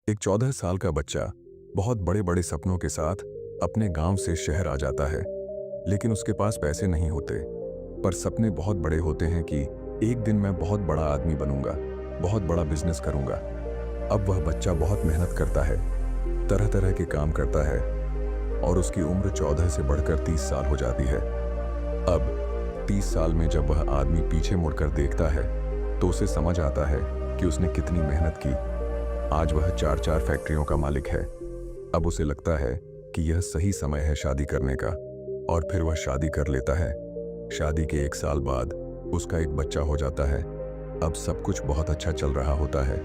एक 14 साल का बच्चा बहुत बड़े बड़े सपनों के साथ अपने गांव से शहर आ जाता है। लेकिन उसके पास पैसे नहीं होते, पर सपने बहुत बड़े होते हैं कि एक दिन मैं बहुत बड़ा आदमी बनूंगा, बहुत बड़ा बिजनेस करूंगा। अब वह बच्चा बहुत मेहनत करता है, तरह तरह के काम करता है और उसकी उम्र 14 से बढ़कर 30 साल हो जाती है। अब 30 साल में जब वह आदमी पीछे मुड़कर देखता है तो उसे समझ आता है कि उसने कितनी मेहनत की। आज वह 4-4 फैक्ट्रियों का मालिक है। अब उसे लगता है कि यह सही समय है शादी करने का, और फिर वह शादी कर लेता है। शादी के 1 साल बाद उसका एक बच्चा हो जाता है। अब सब कुछ बहुत अच्छा चल रहा होता है।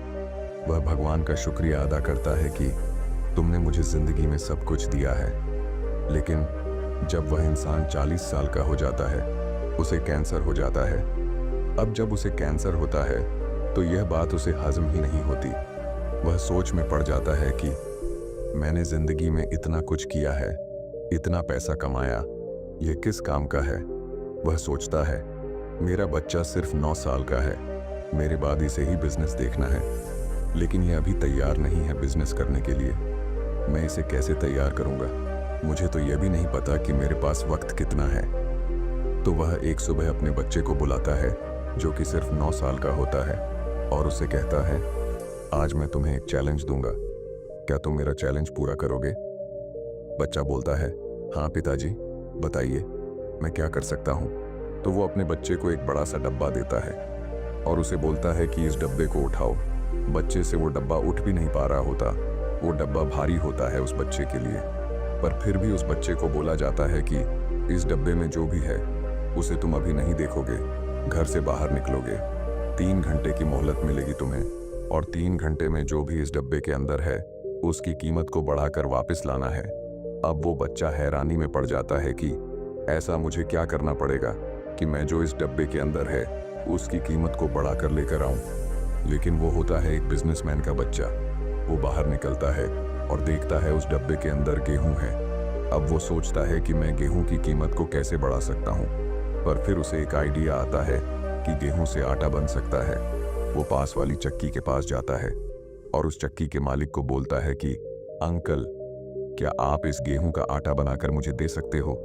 वह भगवान का शुक्रिया अदा करता है कि तुमने मुझे जिंदगी में सब कुछ दिया है। लेकिन जब वह इंसान 40 साल का हो जाता है, उसे कैंसर हो जाता है। अब जब उसे कैंसर होता है तो यह बात उसे हजम ही नहीं होती। वह सोच में पड़ जाता है कि मैंने जिंदगी में इतना कुछ किया है, इतना पैसा कमाया, यह किस काम का है। वह सोचता है मेरा बच्चा सिर्फ 9 साल का है, मेरे बाद इसे ही बिजनेस देखना है। लेकिन यह अभी तैयार नहीं है बिजनेस करने के लिए। मैं इसे कैसे तैयार करूंगा? मुझे तो यह भी नहीं पता कि मेरे पास वक्त कितना है। तो वह एक सुबह अपने बच्चे को बुलाता है, जो कि सिर्फ 9 साल का होता है, और उसे कहता है आज मैं तुम्हें एक चैलेंज दूंगा, क्या तुम मेरा चैलेंज पूरा करोगे? बच्चा बोलता है हाँ पिताजी, बताइए मैं क्या कर सकता हूँ। तो वो अपने बच्चे को एक बड़ा सा डब्बा देता है और उसे बोलता है कि इस डब्बे को उठाओ। बच्चे से वो डब्बा उठ भी नहीं पा रहा होता। वो डब्बा भारी होता है उस बच्चे के लिए, पर फिर भी उस बच्चे को बोला जाता है कि इस डब्बे में जो भी है उसे तुम अभी नहीं देखोगे, घर से बाहर निकलोगे। 3 घंटे की मोहलत मिलेगी तुम्हें, और 3 घंटे में जो भी इस डब्बे के अंदर है उसकी कीमत को बढ़ाकर वापस लाना है। अब वो बच्चा हैरानी में पड़ जाता है कि ऐसा मुझे क्या करना पड़ेगा कि मैं जो इस डब्बे के अंदर है उसकी कीमत को बढ़ाकर लेकर आऊं। लेकिन वो होता है एक बिजनेसमैन का बच्चा। वो बाहर निकलता है और देखता है उस डब्बे के अंदर गेहूं है। अब वो सोचता है कि मैं गेहूं की कीमत को कैसे बढ़ा सकता हूं, पर फिर उसे एक आइडिया आता है कि गेहूं से आटा बन सकता है। वो पास वाली चक्की के पास जाता है और उस चक्की के मालिक को बोलता है कि अंकल, क्या आप इस गेहूं का आटा बनाकर मुझे दे सकते हो?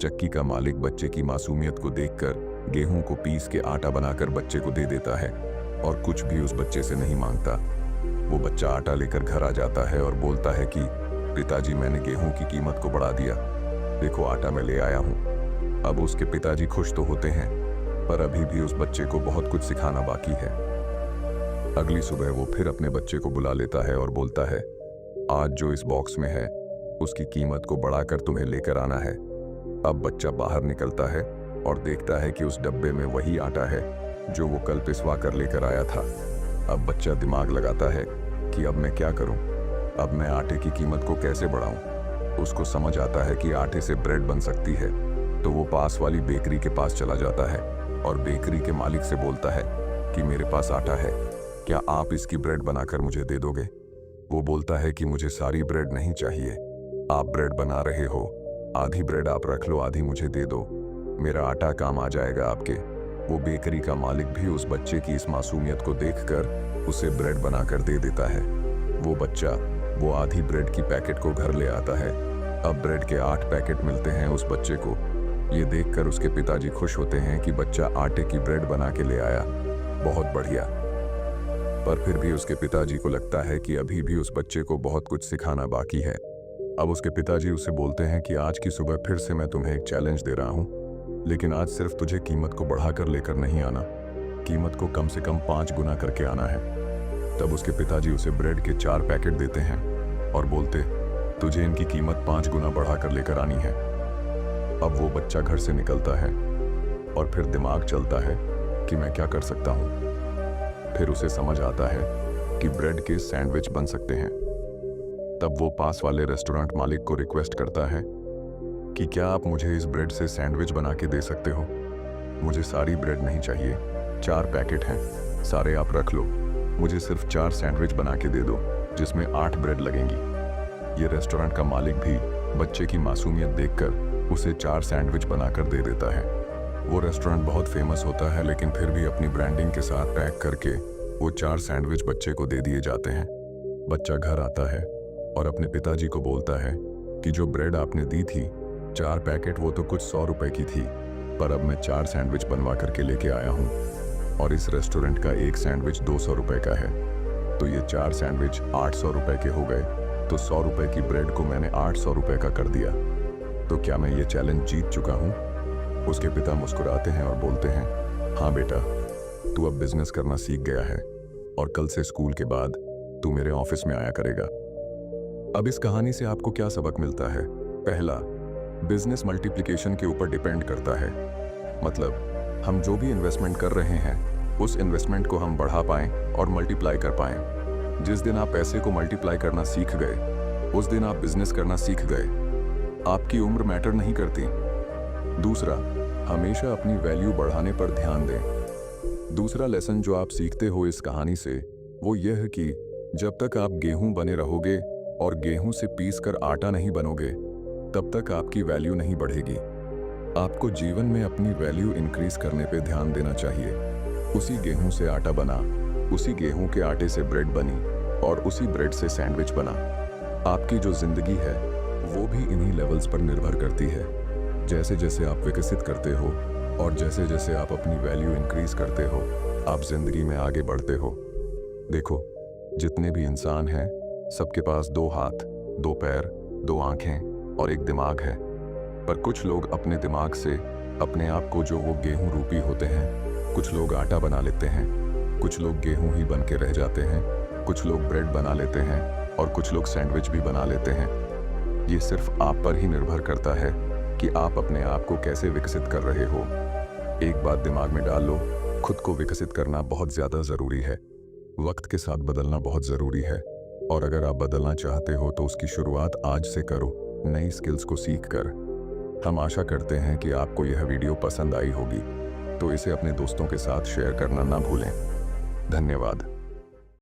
चक्की का मालिक बच्चे की मासूमियत को देखकर गेहूं को पीस के आटा बनाकर बच्चे को दे देता है और कुछ भी उस बच्चे से नहीं मांगता। वो बच्चा आटा लेकर घर आ जाता है और बोलता है कि पिताजी, मैंने गेहूं की कीमत को बढ़ा दिया, देखो आटा मैं ले आया हूं। अब उसके पिताजी खुश तो होते हैं, पर अभी भी उस बच्चे को बहुत कुछ सिखाना बाकी है। अगली सुबह वो फिर अपने बच्चे को बुला लेता है और बोलता है आज जो इस बॉक्स में है उसकी कीमत को बढ़ाकर तुम्हें लेकर आना है। अब बच्चा बाहर निकलता है और देखता है कि उस डब्बे में वही आटा है जो वो कल पिसवा कर लेकर आया था। अब बच्चा दिमाग लगाता है कि अब मैं क्या करूं, अब मैं आटे की कीमत को कैसे बढ़ाऊं। उसको समझ आता है कि आटे से ब्रेड बन सकती है। तो वो पास वाली बेकरी के पास चला जाता है और बेकरी के मालिक से बोलता है कि मेरे पास आटा है, क्या आप इसकी ब्रेड बनाकर मुझे दे दोगे? वो बोलता है कि मुझे सारी ब्रेड नहीं चाहिए, आप ब्रेड बना रहे हो, आधी ब्रेड आप रख लो, आधी मुझे दे दो, मेरा आटा काम आ जाएगा आपके। वो बेकरी का मालिक भी उस बच्चे की इस मासूमियत को देखकर उसे ब्रेड बनाकर दे देता है। वो बच्चा वो आधी ब्रेड की पैकेट को घर ले आता है। अब ब्रेड के 8 पैकेट मिलते हैं उस बच्चे को। ये देखकर उसके पिताजी खुश होते हैं कि बच्चा आटे की ब्रेड बना के ले आया, बहुत बढ़िया। पर फिर भी उसके पिताजी को लगता है कि अभी भी उस बच्चे को बहुत कुछ सिखाना बाकी है। अब उसके पिताजी उसे बोलते हैं कि आज की सुबह फिर से मैं तुम्हें एक चैलेंज दे रहा हूँ, लेकिन आज सिर्फ तुझे कीमत को बढ़ाकर लेकर नहीं आना, कीमत को कम से कम 5 गुना करके आना है। तब उसके पिताजी उसे ब्रेड के 4 पैकेट देते हैं और बोलते तुझे इनकी कीमत 5 गुना बढ़ाकर लेकर आनी है। अब वो बच्चा घर से निकलता है और फिर दिमाग चलता है कि मैं क्या कर सकता हूँ। फिर उसे समझ आता है कि ब्रेड के सैंडविच बन सकते हैं। तब वो पास वाले रेस्टोरेंट मालिक को रिक्वेस्ट करता है कि क्या आप मुझे इस ब्रेड से सैंडविच बना के दे सकते हो? मुझे सारी ब्रेड नहीं चाहिए, 4 पैकेट हैं, सारे आप रख लो, मुझे सिर्फ 4 सैंडविच बना के दे दो जिसमें 8 ब्रेड लगेंगी। ये रेस्टोरेंट का मालिक भी बच्चे की मासूमियत देखकर उसे 4 सैंडविच बनाकर दे देता है। वो रेस्टोरेंट बहुत फेमस होता है, लेकिन फिर भी अपनी ब्रांडिंग के साथ पैक करके वो 4 सैंडविच बच्चे को दे दिए जाते हैं। बच्चा घर आता है और अपने पिताजी को बोलता है कि जो ब्रेड आपने दी थी 4 पैकेट, वो तो कुछ 100 रुपए की थी, पर अब मैं 4 सैंडविच बनवा करके लेके आया हूँ और इस रेस्टोरेंट का एक सैंडविच 200 रुपए का है, तो ये 4 सैंडविच 800 रुपए के हो गए। तो 100 रुपए की ब्रेड को मैंने 800 रुपए का कर दिया, तो क्या मैं ये चैलेंज जीत चुका हूँ? उसके पिता मुस्कुराते हैं और बोलते हैं, हाँ बेटा, तू अब बिजनेस करना सीख गया है और कल से स्कूल के बाद तू मेरे ऑफिस में आया करेगा। अब इस कहानी से आपको क्या सबक मिलता है? पहला, बिजनेस मल्टीप्लिकेशन के ऊपर डिपेंड करता है। मतलब हम जो भी इन्वेस्टमेंट कर रहे हैं उस इन्वेस्टमेंट को हम बढ़ा पाएं और मल्टीप्लाई कर पाएं। जिस दिन आप पैसे को मल्टीप्लाई करना सीख गए उस दिन आप बिजनेस करना सीख गए। आपकी उम्र मैटर नहीं करती। दूसरा, हमेशा अपनी वैल्यू बढ़ाने पर ध्यान दें। दूसरा लेसन जो आप सीखते हो इस कहानी से वो यह है कि जब तक आप गेहूं बने रहोगे और गेहूं से पीस कर आटा नहीं बनोगे तब तक आपकी वैल्यू नहीं बढ़ेगी। आपको जीवन में अपनी वैल्यू इंक्रीज करने पे ध्यान देना चाहिए। उसी गेहूं से आटा बना, उसी गेहूं के आटे से ब्रेड बनी और उसी ब्रेड से सैंडविच बना। आपकी जो जिंदगी है वो भी इन्हीं लेवल्स पर निर्भर करती है। जैसे जैसे आप विकसित करते हो और जैसे जैसे आप अपनी वैल्यू इंक्रीज करते हो आप जिंदगी में आगे बढ़ते हो। देखो, जितने भी इंसान हैं सबके पास 2 हाथ, 2 पैर, 2 आंखें और एक दिमाग है, पर कुछ लोग अपने दिमाग से अपने आप को जो वो गेहूं रूपी होते हैं, कुछ लोग आटा बना लेते हैं, कुछ लोग गेहूं ही बन के रह जाते हैं, कुछ लोग ब्रेड बना लेते हैं और कुछ लोग सैंडविच भी बना लेते हैं। ये सिर्फ आप पर ही निर्भर करता है कि आप अपने आप को कैसे विकसित कर रहे हो। एक बात दिमाग में डाल लो, खुद को विकसित करना बहुत ज़्यादा ज़रूरी है। वक्त के साथ बदलना बहुत ज़रूरी है और अगर आप बदलना चाहते हो तो उसकी शुरुआत आज से करो, नई स्किल्स को सीख कर। हम आशा करते हैं कि आपको यह वीडियो पसंद आई होगी, तो इसे अपने दोस्तों के साथ शेयर करना ना भूलें। धन्यवाद।